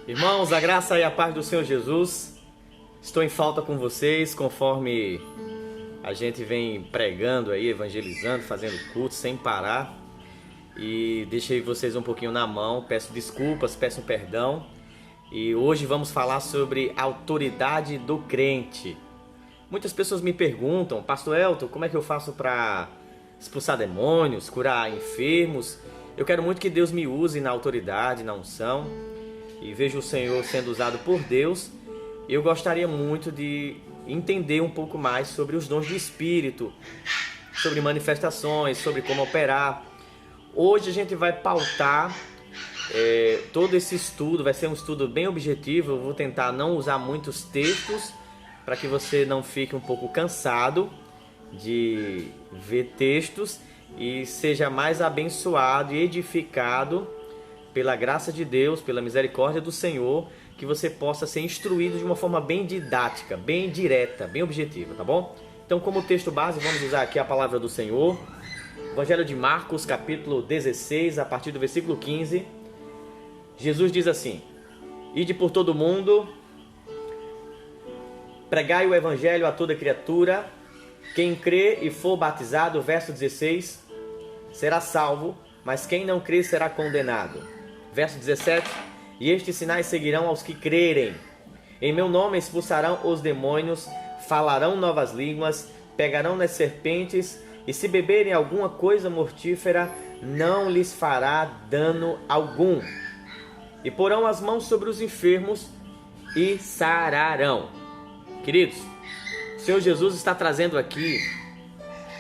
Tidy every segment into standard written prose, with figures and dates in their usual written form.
Irmãos, a graça e a paz do Senhor Jesus. Estou em falta com vocês, conforme a gente vem pregando aí, evangelizando, fazendo culto sem parar. E deixei vocês um pouquinho na mão, peço desculpas, peço perdão. E hoje vamos falar sobre a autoridade do crente. Muitas pessoas me perguntam, Pastor Elton, como é que eu faço para expulsar demônios, curar enfermos? Eu quero muito que Deus me use na autoridade, na unção. E vejo o Senhor sendo usado por Deus. Eu gostaria muito de entender um pouco mais sobre os dons do Espírito, sobre manifestações, sobre como operar. Hoje a gente vai pautar todo esse estudo, vai ser um estudo bem objetivo. Eu vou tentar não usar muitos textos para que você não fique um pouco cansado de ver textos e seja mais abençoado e edificado pela graça de Deus, pela misericórdia do Senhor, que você possa ser instruído de uma forma bem didática, bem direta, bem objetiva, tá bom? Então, como texto base, vamos usar aqui a palavra do Senhor. Evangelho de Marcos, capítulo 16, a partir do versículo 15. Jesus diz assim: Ide por todo o mundo, pregai o evangelho a toda criatura. Quem crê e for batizado, verso 16, será salvo, mas quem não crê será condenado. Verso 17, e estes sinais seguirão aos que crerem. Em meu nome expulsarão os demônios, falarão novas línguas, pegarão nas serpentes, e se beberem alguma coisa mortífera, não lhes fará dano algum. E porão as mãos sobre os enfermos e sararão. Queridos, o Senhor Jesus está trazendo aqui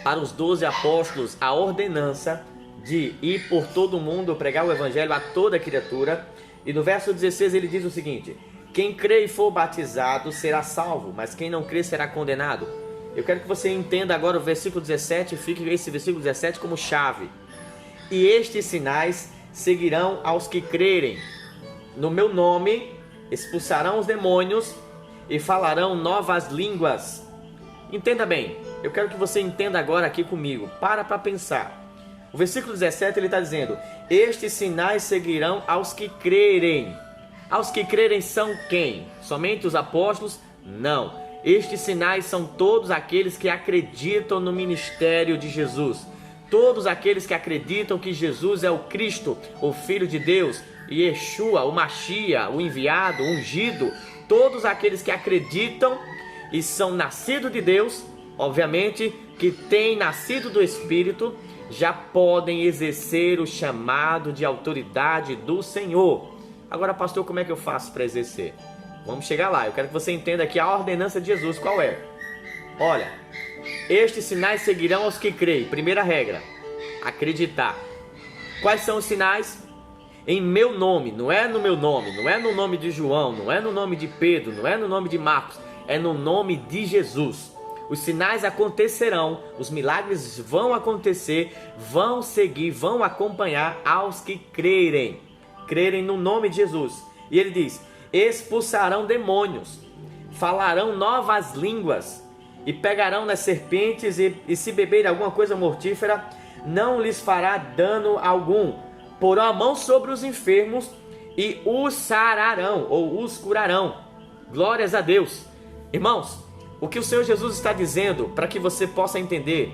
para os 12 apóstolos a ordenança de ir por todo mundo pregar o evangelho a toda criatura. E no verso 16 ele diz o seguinte: quem crê e for batizado será salvo, mas quem não crê será condenado. Eu quero que você entenda agora o versículo 17 e fique esse versículo 17 como chave. E estes sinais seguirão aos que crerem. No meu nome expulsarão os demônios e falarão novas línguas. Entenda bem, eu quero que você entenda agora aqui comigo. Para pensar. O versículo 17 ele está dizendo: estes sinais seguirão aos que crerem. Aos que crerem são quem? Somente os apóstolos? Não. Estes sinais são todos aqueles que acreditam no ministério de Jesus. Todos aqueles que acreditam que Jesus é o Cristo, o Filho de Deus, Yeshua, o Machia, o enviado, o ungido. Todos aqueles que acreditam e são nascidos de Deus, obviamente, que têm nascido do Espírito, já podem exercer o chamado de autoridade do Senhor. Agora, pastor, como é que eu faço para exercer? Vamos chegar lá. Eu quero que você entenda aqui a ordenança de Jesus. Qual é? Olha, estes sinais seguirão aos que creem. Primeira regra, acreditar. Quais são os sinais? Em meu nome, não é no meu nome, não é no nome de João, não é no nome de Pedro, não é no nome de Marcos, é no nome de Jesus. Os sinais acontecerão, os milagres vão acontecer, vão seguir, vão acompanhar aos que crerem. Crerem no nome de Jesus. E ele diz: expulsarão demônios, falarão novas línguas, e pegarão nas serpentes, e se beberem alguma coisa mortífera, não lhes fará dano algum. Porão a mão sobre os enfermos e os sararão, ou os curarão. Glórias a Deus. Irmãos, o que o Senhor Jesus está dizendo, para que você possa entender,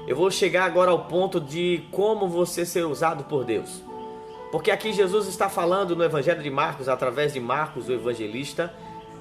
eu vou chegar agora ao ponto de como você ser usado por Deus. Porque aqui Jesus está falando no Evangelho de Marcos, através de Marcos, o evangelista,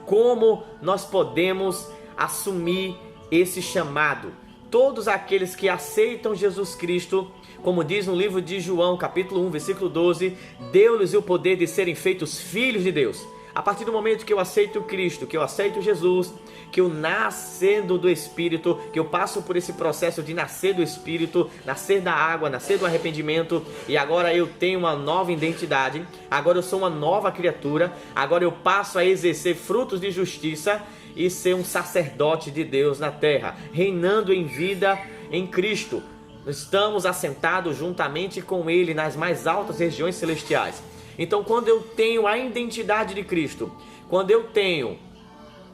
como nós podemos assumir esse chamado. Todos aqueles que aceitam Jesus Cristo, como diz no livro de João, capítulo 1, versículo 12, deu-lhes o poder de serem feitos filhos de Deus. A partir do momento que eu aceito Cristo, que eu aceito Jesus, que eu nascendo do Espírito, que eu passo por esse processo de nascer do Espírito, nascer da água, nascer do arrependimento, e agora eu tenho uma nova identidade, agora eu sou uma nova criatura, agora eu passo a exercer frutos de justiça e ser um sacerdote de Deus na terra, reinando em vida em Cristo. Estamos assentados juntamente com Ele nas mais altas regiões celestiais. Então, quando eu tenho a identidade de Cristo, quando eu tenho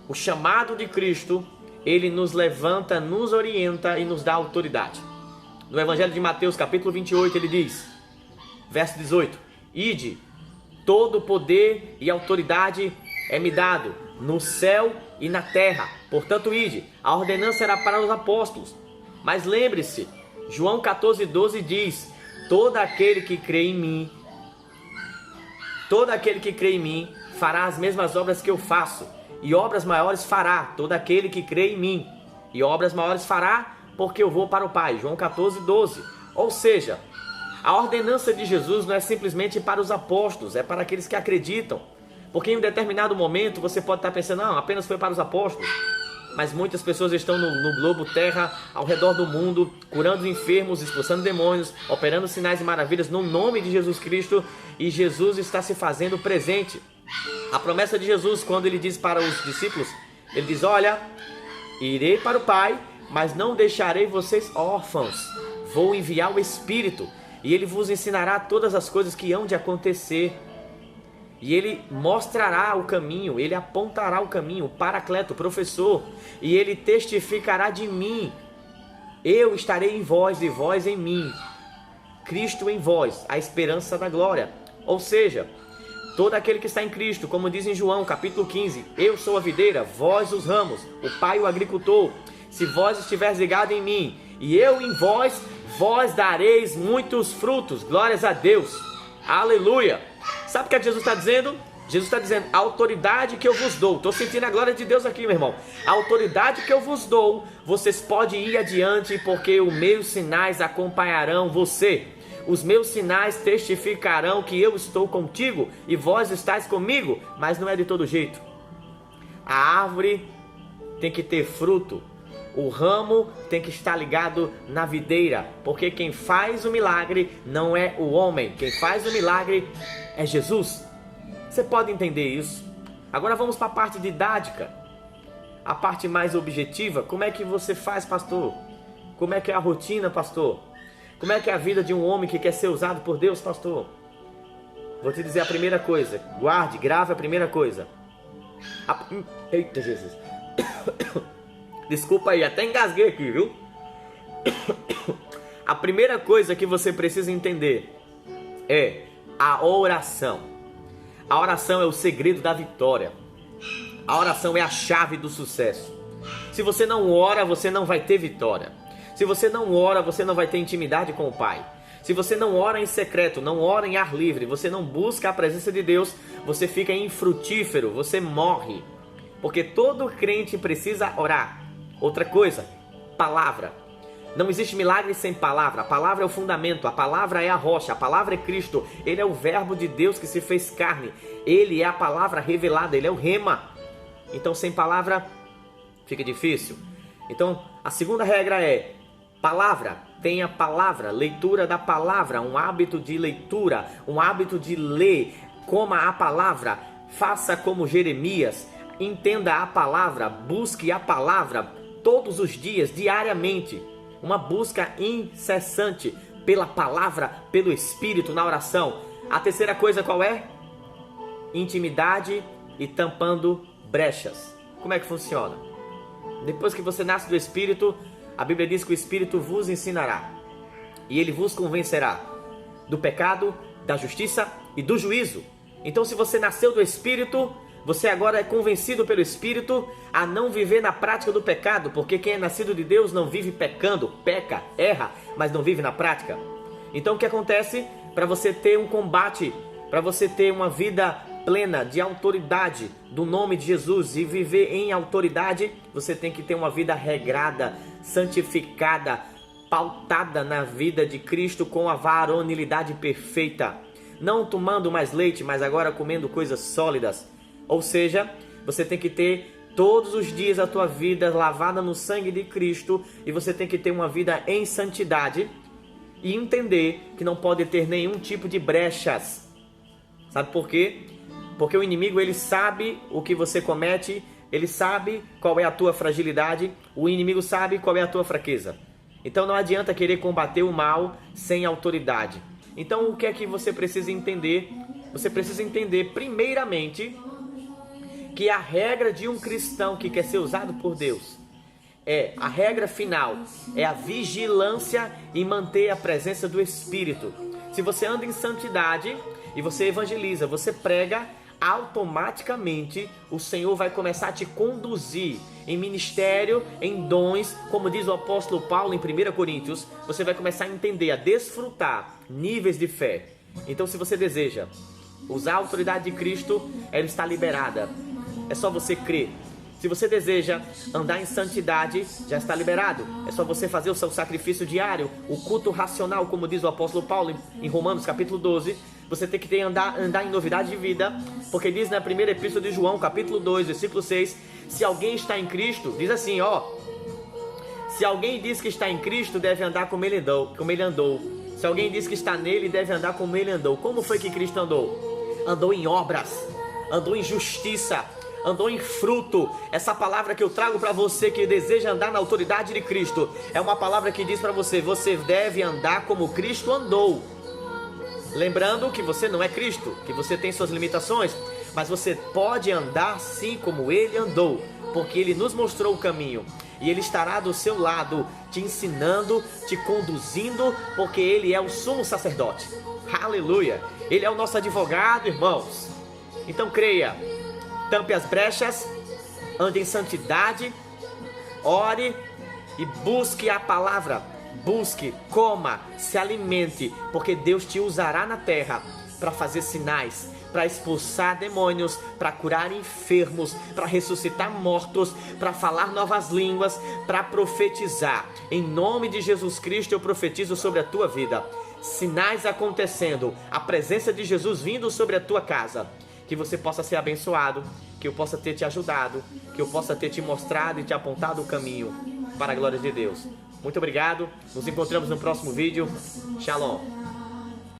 o chamado de Cristo, Ele nos levanta, nos orienta e nos dá autoridade. No Evangelho de Mateus, capítulo 28, ele diz, verso 18: Ide todo poder e autoridade é-me dado, no céu e na terra. Portanto, ide, a ordenança era para os apóstolos. Mas lembre-se, João 14,12 diz: todo aquele que crê em mim fará as mesmas obras que eu faço, e obras maiores fará todo aquele que crê em mim, e obras maiores fará, porque eu vou para o Pai. João 14,12. Ou seja, a ordenança de Jesus não é simplesmente para os apóstolos, é para aqueles que acreditam. Porque em um determinado momento você pode estar pensando, não, apenas foi para os apóstolos. Mas muitas pessoas estão no globo terra, ao redor do mundo, curando enfermos, expulsando demônios, operando sinais e maravilhas no nome de Jesus Cristo, e Jesus está se fazendo presente. A promessa de Jesus, quando ele diz para os discípulos, ele diz: olha, irei para o Pai, mas não deixarei vocês órfãos. Vou enviar o Espírito, e ele vos ensinará todas as coisas que hão de acontecer. E ele mostrará o caminho, ele apontará o caminho, o Paracleto, o professor, e ele testificará de mim. Eu estarei em vós e vós em mim. Cristo em vós, a esperança da glória. Ou seja, todo aquele que está em Cristo, como diz em João capítulo 15, eu sou a videira, vós os ramos, o Pai o agricultor. Se vós estiveres ligados em mim e eu em vós, vós dareis muitos frutos. Glórias a Deus. Aleluia. Sabe o que Jesus está dizendo? Jesus está dizendo: a autoridade que eu vos dou. Estou sentindo a glória de Deus aqui, meu irmão. A autoridade que eu vos dou, vocês podem ir adiante, porque os meus sinais acompanharão você. Os meus sinais testificarão que eu estou contigo e vós estáis comigo. Mas não é de todo jeito. A árvore tem que ter fruto. O ramo tem que estar ligado na videira, porque quem faz o milagre não é o homem. Quem faz o milagre é Jesus. Você pode entender isso? Agora vamos para a parte didática, a parte mais objetiva. Como é que você faz, pastor? Como é que é a rotina, pastor? Como é que é a vida de um homem que quer ser usado por Deus, pastor? Vou te dizer a primeira coisa. Guarde, grave a primeira coisa. Eita, Jesus. Desculpa aí, até engasguei aqui, viu? A primeira coisa que você precisa entender é a oração. A oração é o segredo da vitória. A oração é a chave do sucesso. Se você não ora, você não vai ter vitória. Se você não ora, você não vai ter intimidade com o Pai. Se você não ora em secreto, não ora em ar livre, você não busca a presença de Deus, você fica infrutífero, você morre. Porque todo crente precisa orar. Outra coisa, palavra. Não existe milagre sem palavra. A palavra é o fundamento, a palavra é a rocha, a palavra é Cristo. Ele é o verbo de Deus que se fez carne. Ele é a palavra revelada, ele é o rema. Então sem palavra fica difícil. Então a segunda regra é palavra. Tenha palavra, leitura da palavra, um hábito de leitura, um hábito de ler. Coma a palavra, faça como Jeremias, entenda a palavra, busque a palavra todos os dias, diariamente. Uma busca incessante pela palavra, pelo Espírito na oração. A terceira coisa qual é? Intimidade e tampando brechas. Como é que funciona? Depois que você nasce do Espírito, a Bíblia diz que o Espírito vos ensinará. E ele vos convencerá do pecado, da justiça e do juízo. Então se você nasceu do Espírito, você agora é convencido pelo Espírito a não viver na prática do pecado, porque quem é nascido de Deus não vive pecando, peca, erra, mas não vive na prática. Então o que acontece? Para você ter um combate, para você ter uma vida plena de autoridade do nome de Jesus e viver em autoridade, você tem que ter uma vida regrada, santificada, pautada na vida de Cristo com a varonilidade perfeita. Não tomando mais leite, mas agora comendo coisas sólidas. Ou seja, você tem que ter todos os dias a tua vida lavada no sangue de Cristo e você tem que ter uma vida em santidade e entender que não pode ter nenhum tipo de brechas. Sabe por quê? Porque o inimigo, ele sabe o que você comete, ele sabe qual é a tua fragilidade, o inimigo sabe qual é a tua fraqueza. Então não adianta querer combater o mal sem autoridade. Então o que é que você precisa entender? Você precisa entender primeiramente que a regra de um cristão que quer ser usado por Deus a regra final é a vigilância e manter a presença do Espírito. Se você anda em santidade e você evangeliza, você prega, automaticamente o Senhor vai começar a te conduzir em ministério, em dons, como diz o apóstolo Paulo em 1 Coríntios, você vai começar a entender, a desfrutar níveis de fé. Então, se você deseja usar a autoridade de Cristo, ela está liberada, é só você crer. Se você deseja andar em santidade, já está liberado. É só você fazer o seu sacrifício diário, o culto racional, como diz o apóstolo Paulo em Romanos capítulo 12. Você tem que andar em novidade de vida, porque diz na primeira epístola de João, capítulo 2, versículo 6, se alguém está em Cristo, diz assim, se alguém diz que está em Cristo, deve andar como ele andou. Se alguém diz que está nele, deve andar como ele andou. Como foi que Cristo andou? Andou em obras, andou em justiça, andou em fruto. Essa palavra que eu trago para você que deseja andar na autoridade de Cristo, é uma palavra que diz para você, você deve andar como Cristo andou. Lembrando que você não é Cristo, que você tem suas limitações, mas você pode andar assim como Ele andou, porque Ele nos mostrou o caminho. E Ele estará do seu lado, te ensinando, te conduzindo, porque Ele é o sumo sacerdote. Aleluia! Ele é o nosso advogado, irmãos. Então creia, tampe as brechas, ande em santidade, ore e busque a palavra. Busque, coma, se alimente, porque Deus te usará na terra para fazer sinais, para expulsar demônios, para curar enfermos, para ressuscitar mortos, para falar novas línguas, para profetizar. Em nome de Jesus Cristo eu profetizo sobre a tua vida. Sinais acontecendo, a presença de Jesus vindo sobre a tua casa. Que você possa ser abençoado, que eu possa ter te ajudado, que eu possa ter te mostrado e te apontado o caminho para a glória de Deus. Muito obrigado, nos encontramos no próximo vídeo. Shalom.